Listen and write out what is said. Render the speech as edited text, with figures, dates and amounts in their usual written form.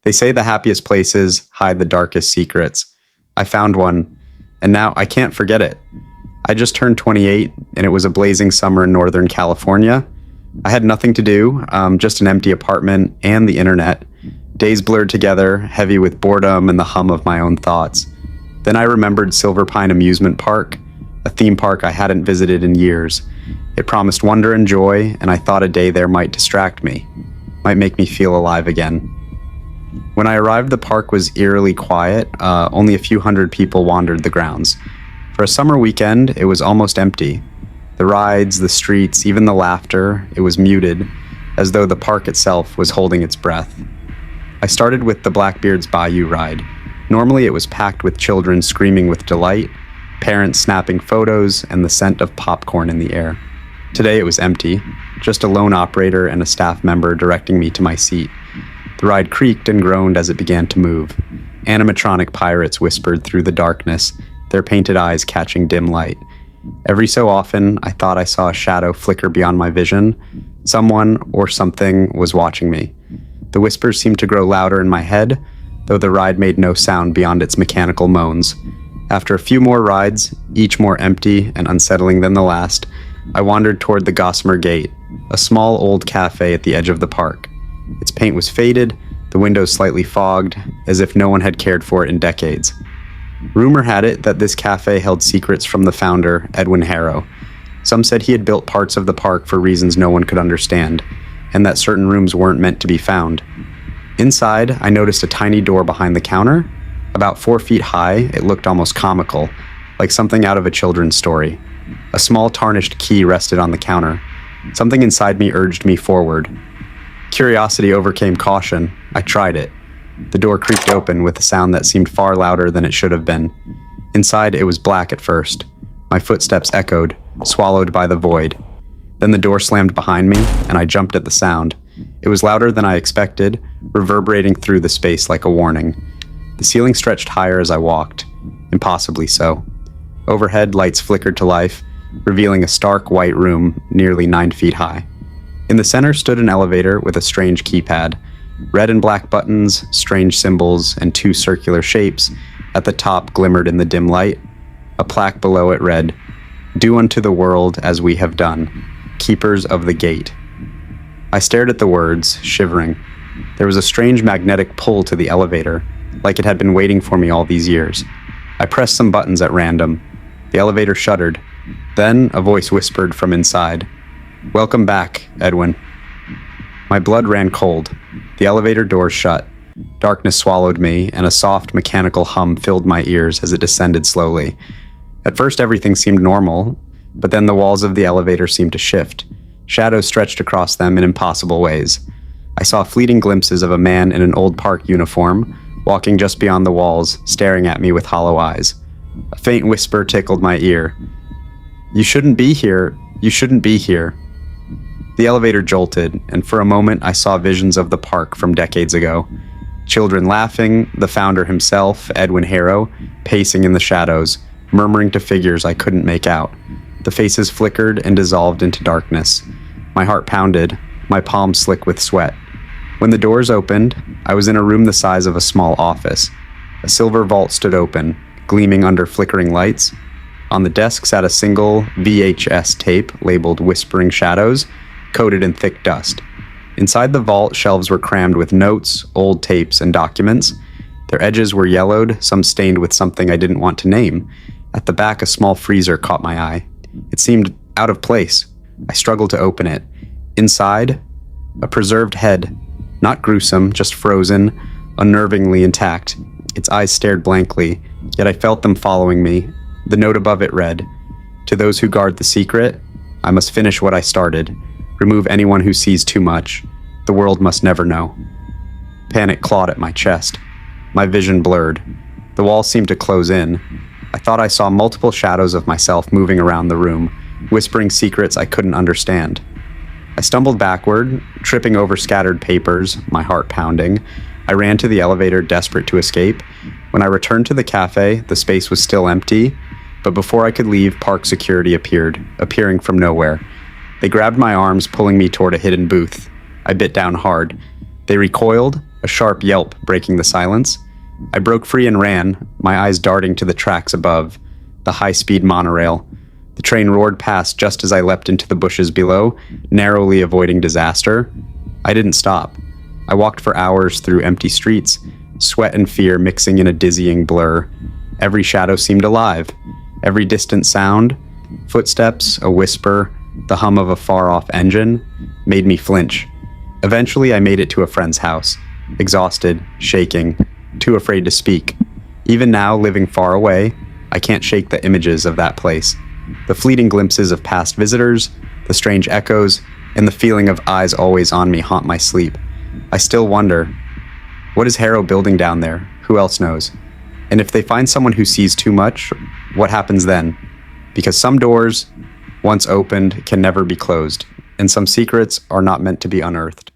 They say the happiest places hide the darkest secrets. I found one, and now I can't forget it. I just turned 28, and it was a blazing summer in Northern California. I had nothing to do, just an empty apartment and the internet. Days blurred together, heavy with boredom and the hum of my own thoughts. Then I remembered Silverpine Amusement Park, a theme park I hadn't visited in years. It promised wonder and joy, and I thought a day there might distract me, might make me feel alive again. When I arrived, the park was eerily quiet. Only a few hundred people wandered the grounds. For a summer weekend, it was almost empty. The rides, the streets, even the laughter, it was muted, as though the park itself was holding its breath. I started with the Blackbeard's Bayou ride. Normally it was packed with children screaming with delight, parents snapping photos, and the scent of popcorn in the air. Today it was empty, just a lone operator and a staff member directing me to my seat. The ride creaked and groaned as it began to move. Animatronic pirates whispered through the darkness, their painted eyes catching dim light. Every so often, I thought I saw a shadow flicker beyond my vision. Someone or something was watching me. The whispers seemed to grow louder in my head, though the ride made no sound beyond its mechanical moans. After a few more rides, each more empty and unsettling than the last, I wandered toward the Gossamer Gate, a small old cafe at the edge of the park. Its paint was faded, the windows slightly fogged, as if no one had cared for it in decades. Rumor had it that this cafe held secrets from the founder, Edwin Harrow. Some said he had built parts of the park for reasons no one could understand, and that certain rooms weren't meant to be found. Inside, I noticed a tiny door behind the counter. About 4 feet high, it looked almost comical, like something out of a children's story. A small tarnished key rested on the counter. Something inside me urged me forward. Curiosity overcame caution. I tried it. The door creaked open with a sound that seemed far louder than it should have been. Inside, it was black at first. My footsteps echoed, swallowed by the void. Then the door slammed behind me, and I jumped at the sound. It was louder than I expected, reverberating through the space like a warning. The ceiling stretched higher as I walked, impossibly so. Overhead, lights flickered to life, revealing a stark white room nearly 9 feet high. In the center stood an elevator with a strange keypad. Red and black buttons, strange symbols, and 2 circular shapes at the top glimmered in the dim light. A plaque below it read, "Do unto the world as we have done, keepers of the gate." I stared at the words, shivering. There was a strange magnetic pull to the elevator, like it had been waiting for me all these years. I pressed some buttons at random. The elevator shuddered. Then a voice whispered from inside, "Welcome back, Edwin." My blood ran cold. The elevator doors shut. Darkness swallowed me, and a soft mechanical hum filled my ears as it descended slowly. At first everything seemed normal, but then the walls of the elevator seemed to shift. Shadows stretched across them in impossible ways. I saw fleeting glimpses of a man in an old park uniform, walking just beyond the walls, staring at me with hollow eyes. A faint whisper tickled my ear. "You shouldn't be here. You shouldn't be here." The elevator jolted, and for a moment I saw visions of the park from decades ago. Children laughing, the founder himself, Edwin Harrow, pacing in the shadows, murmuring to figures I couldn't make out. The faces flickered and dissolved into darkness. My heart pounded, my palms slick with sweat. When the doors opened, I was in a room the size of a small office. A silver vault stood open, gleaming under flickering lights. On the desk sat a single VHS tape labeled Whispering Shadows, coated in thick dust. Inside the vault, shelves were crammed with notes, old tapes, and documents. Their edges were yellowed, some stained with something I didn't want to name. At the back, a small freezer caught my eye. It seemed out of place. I struggled to open it. Inside, a preserved head, not gruesome, just frozen, unnervingly intact. Its eyes stared blankly, yet I felt them following me. The note above it read, "To those who guard the secret, I must finish what I started. Remove anyone who sees too much. The world must never know." Panic clawed at my chest. My vision blurred. The walls seemed to close in. I thought I saw multiple shadows of myself moving around the room, whispering secrets I couldn't understand. I stumbled backward, tripping over scattered papers, my heart pounding. I ran to the elevator, desperate to escape. When I returned to the cafe, the space was still empty, but before I could leave, park security appeared, appearing from nowhere. They grabbed my arms, pulling me toward a hidden booth. I bit down hard. They recoiled, a a sharp yelp breaking the silence. I broke free and ran, my eyes darting to the tracks above, the high-speed monorail. The train roared past just as I leapt into the bushes below, narrowly avoiding disaster. I didn't stop. I walked for hours through empty streets, sweat and fear mixing in a dizzying blur. Every shadow seemed alive. Every distant sound, footsteps, a whisper, the hum of a far-off engine, made me flinch. Eventually, I made it to a friend's house, exhausted, shaking, too afraid to speak. Even now, living far away, I can't shake the images of that place. The fleeting glimpses of past visitors, the strange echoes, and the feeling of eyes always on me haunt my sleep. I still wonder, what is Harrow building down there? Who else knows? And if they find someone who sees too much, what happens then? Because some doors, once opened, can never be closed, and some secrets are not meant to be unearthed.